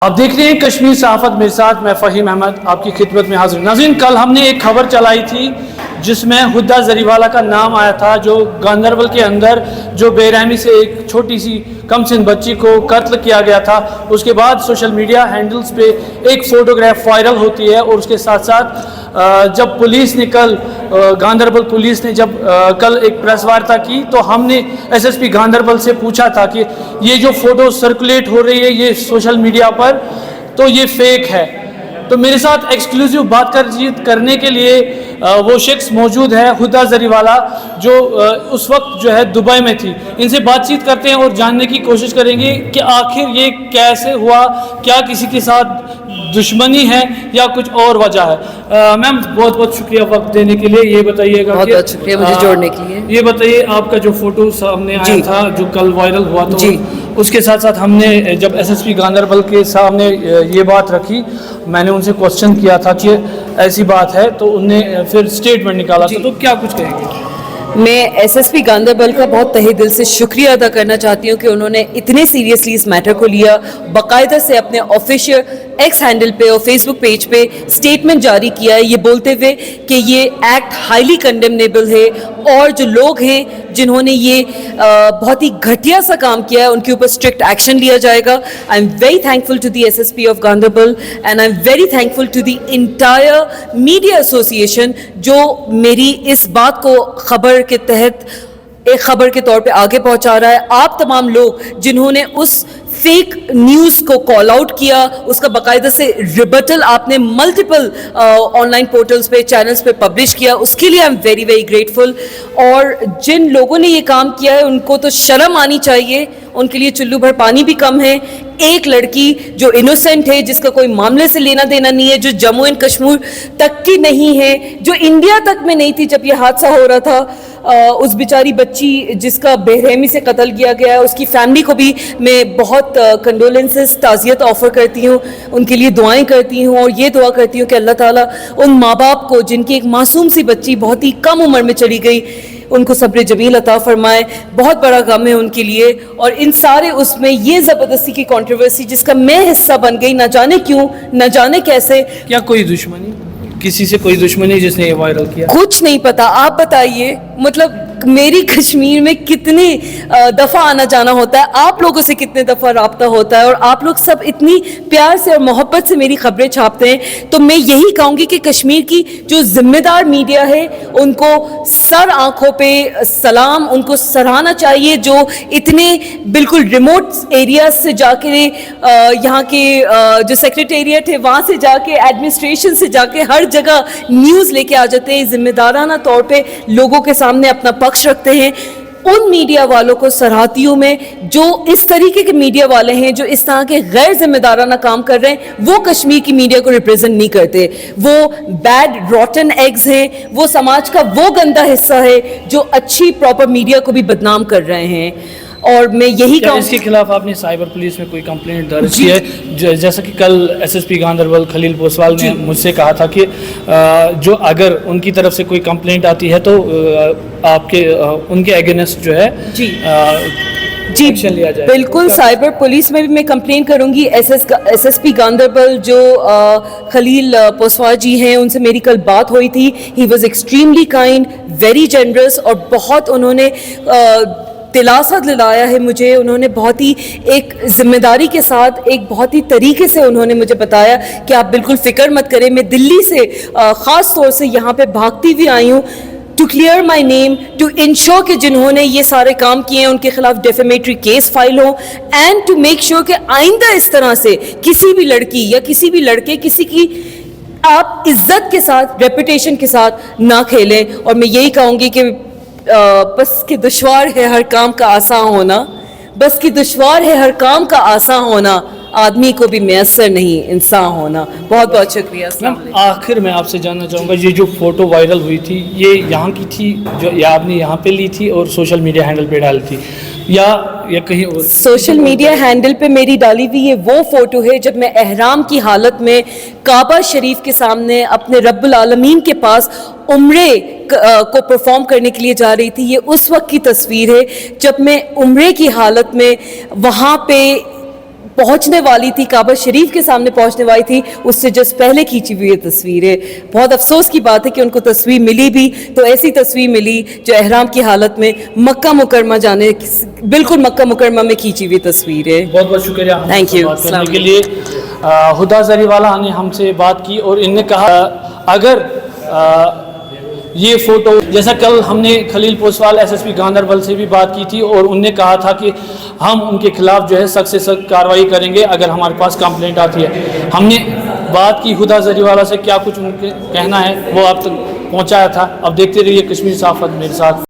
آپ دیکھ رہے ہیں کشمیر صحافت، میرے ساتھ میں فہیم احمد آپ کی خدمت میں حاضر ہوں۔ ناظرین، کل ہم نے ایک خبر چلائی تھی جس میں ہدا زریوالا کا نام آیا تھا، جو گاندربل کے اندر جو بے رحمی سے ایک چھوٹی سی کم سن بچی کو قتل کیا گیا تھا۔ اس کے بعد سوشل میڈیا ہینڈلز پہ ایک فوٹوگراف وائرل ہوتی ہے، اور اس کے ساتھ ساتھ جب پولیس نے کل گاندربل پولیس نے جب کل ایک پریس وارتا کی، تو ہم نے ایس ایس پی گاندربل سے پوچھا تھا کہ یہ جو فوٹو سرکولیٹ ہو رہی ہے یہ سوشل میڈیا پر، تو یہ فیک ہے۔ تو میرے ساتھ ایکسکلوزیو بات کرنے کے لیے وہ شخص موجود ہے، ہدا زریوالا، جو اس وقت جو ہے دبئی میں تھی۔ ان سے بات چیت کرتے ہیں اور جاننے کی کوشش کریں گے کہ آخر یہ کیسے ہوا، کیا کسی کے ساتھ دشمنی ہے یا کچھ اور وجہ ہے۔ میم، بہت بہت شکریہ وقت دینے کے لیے۔ یہ بتائیے گا، بہت بہت شکریہ مجھے جوڑنے کے لیے۔ یہ بتائیے، آپ کا جو فوٹو سامنے آیا تھا جو کل وائرل ہوا، تو اس کے ساتھ ساتھ ہم نے جب ایس ایس پی گاندربل کے سامنے یہ بات رکھی، میں نے ان سے کوسچن کیا تھا کہ ایسی بات ہے، تو انہوں نے پھر اسٹیٹمنٹ نکالا تھا، تو کیا کچھ کہیں گے؟ میں ایس ایس پی گاندربل کا بہت تہہ دل سے شکریہ ادا کرنا چاہتی ہوں کہ انہوں نے اتنے سیریسلی اس میٹر کو لیا، باقاعدہ سے اپنے آفیشیل ایکس ہینڈل پہ اور فیس بک پیج پہ اسٹیٹمنٹ جاری کیا ہے، یہ بولتے ہوئے کہ یہ ایکٹ ہائیلی کنڈیمنیبل ہے، اور جو لوگ ہیں جنہوں نے یہ بہت ہی گھٹیا سا کام کیا ہے ان کے اوپر اسٹرکٹ ایکشن لیا جائے گا۔ I am very thankful to the S S P of Ganderbal, and I am very thankful to the entire media association جو میری اس بات کو خبر کے تحت ایک خبر کے طور پہ آگے پہنچا رہا ہے۔ آپ تمام لوگ جنہوں نے اس فیک نیوز کو کال آؤٹ کیا، اس کا باقاعدہ سے ریبٹل آپ نے ملٹیپل آن لائن پورٹلز پہ چینلز پہ پبلش کیا، اس کے لیے آئی ایم ویری ویری گریٹفل۔ اور جن لوگوں نے یہ کام کیا ہے ان کو تو شرم آنی چاہیے، ان کے لیے چلو بھر پانی بھی کم ہے۔ ایک لڑکی جو انوسینٹ ہے، جس کا کوئی معاملے سے لینا دینا نہیں ہے، جو جموں اینڈ کشمیر تک کی نہیں ہے، جو انڈیا تک میں نہیں تھی جب یہ حادثہ ہو رہا تھا، اس بیچاری بچی جس کا بے رحمی سے قتل کیا گیا ہے، اس کی فیملی کو بھی میں بہت کنڈولنسز، تعزیت آفر کرتی ہوں، ان کے لیے دعائیں کرتی ہوں، اور یہ دعا کرتی ہوں کہ اللہ تعالیٰ ان ماں باپ کو جن کی ایک معصوم سی بچی بہت ہی کم عمر میں چلی گئی، ان کو صبر جمیل عطا فرمائے۔ بہت بڑا غم ہے ان کے لیے، اور ان سارے اس میں یہ زبردستی کی کنٹروورسی جس کا میں حصہ بن گئی، نہ جانے کیوں، نہ جانے کیسے۔ کیا کوئی دشمنی، کسی سے کوئی دشمنی جس نے یہ وائرل کیا؟ کچھ نہیں پتا، آپ بتائیے۔ مطلب میری کشمیر میں کتنی دفعہ آنا جانا ہوتا ہے، آپ لوگوں سے کتنے دفعہ رابطہ ہوتا ہے، اور آپ لوگ سب اتنی پیار سے اور محبت سے میری خبریں چھاپتے ہیں، تو میں یہی کہوں گی کہ کشمیر کی جو ذمہ دار میڈیا ہے ان کو سر آنکھوں پہ سلام، ان کو سراہنا چاہیے، جو اتنے بالکل ریموٹ ایریاز سے جا کے یہاں کے جو سیکریٹریٹ ہے وہاں سے جا کے، ایڈمنسٹریشن سے جا کے ہر جگہ نیوز لے کے آ جاتے ہیں، ذمہ دارانہ طور پہ لوگوں کے سامنے اپنا پکش رکھتے ہیں۔ ان میڈیا والوں کو سراہتی ہوں میں، جو اس طریقے کے میڈیا والے ہیں جو اس طرح کے غیر ذمہ دارانہ کام کر رہے ہیں، وہ کشمیر کی میڈیا کو ریپرزینٹ نہیں کرتے، وہ بیڈ روٹن ایگز ہیں، وہ سماج کا وہ گندا حصہ ہے جو اچھی پراپر میڈیا کو بھی بدنام کر رہے ہیں۔ اور میں یہی کہوں، اس کے خلاف آپ نے سائبر پولیس میں کوئی کمپلینٹ درج کی ہے؟ جیسا کہ کل ایس ایس پی گاندربل خلیل پوسوال نے مجھ سے کہا تھا کہ جو اگر ان کی طرف سے کوئی کمپلینٹ آتی ہے تو آپ کے ان کے اگینسٹ جو ہے ایکشن لیا جائے۔ بالکل، سائبر پولیس میں بھی میں کمپلین کروں گی۔ ایس ایس پی گاندربل جو خلیل پوسوال جی ہیں، ان سے میری کل بات ہوئی تھی۔ He was extremely kind, very generous, اور بہت انہوں نے دلاسا دلایا ہے مجھے۔ انہوں نے بہت ہی ایک ذمہ داری کے ساتھ، ایک بہت ہی طریقے سے انہوں نے مجھے بتایا کہ آپ بالکل فکر مت کریں، میں دلی سے خاص طور سے یہاں پہ بھاگتی ہوئی آئی ہوں to clear my name, to ensure کہ جنہوں نے یہ سارے کام کیے ہیں ان کے خلاف ڈیفیمیٹری کیس فائل ہو، اینڈ ٹو میک شیور کہ آئندہ اس طرح سے کسی بھی لڑکی یا کسی بھی لڑکے، کسی کی آپ عزت کے ساتھ، ریپوٹیشن کے ساتھ نہ کھیلیں۔ اور میں یہی کہوں گی کہ بس کہ دشوار ہے ہر کام کا آسان ہونا، بس کہ دشوار ہے ہر کام کا آسان ہونا، آدمی کو بھی میسر نہیں انسان ہونا۔ بہت بہت شکریہ۔ آخر میں آپ سے جاننا چاہوں گا، یہ جو فوٹو وائرل ہوئی تھی یہ یہاں کی تھی جو یا آپ نے یہاں پہ لی تھی اور سوشل میڈیا ہینڈل پہ ڈالی تھی، یا کہیں اور؟ سوشل میڈیا ہینڈل پہ میری ڈالی ہوئی یہ وہ فوٹو ہے جب میں احرام کی حالت میں کعبہ شریف کے سامنے اپنے رب العالمین کے پاس عمرے کو پرفارم کرنے کے لیے جا رہی تھی۔ یہ اس وقت کی تصویر ہے جب میں عمرے کی حالت میں وہاں پہ پہنچنے والی تھی, کعبہ شریف کے سامنے پہنچنے والی تھی, اس سے جس پہلے کھینچی ہوئی یہ تصویریں. بہت افسوس کی بات ہے کہ ان کو تصویر ملی بھی تو ایسی تصویر ملی جو احرام کی حالت میں مکہ مکرمہ جانے, بالکل مکہ مکرمہ میں کھینچی ہوئی تصویریں. بہت بہت شکریہ Thank you. بات کرنے کے لیے. ہدا زریوالا نے ہم سے بات کی اور ان نے کہا اگر یہ فوٹو, جیسا کل ہم نے خلیل پوسوال ایس ایس پی گاندربل سے بھی بات کی تھی اور ان نے کہا تھا کہ ہم ان کے خلاف جو ہے سخت سے سخت کارروائی کریں گے اگر ہمارے پاس کمپلینٹ آتی ہے. ہم نے بات کی ہدا زریوالا سے, کیا کچھ ان کے کہنا ہے وہ آپ تک پہنچایا تھا. اب دیکھتے رہیے کشمیر صحافت میرے ساتھ.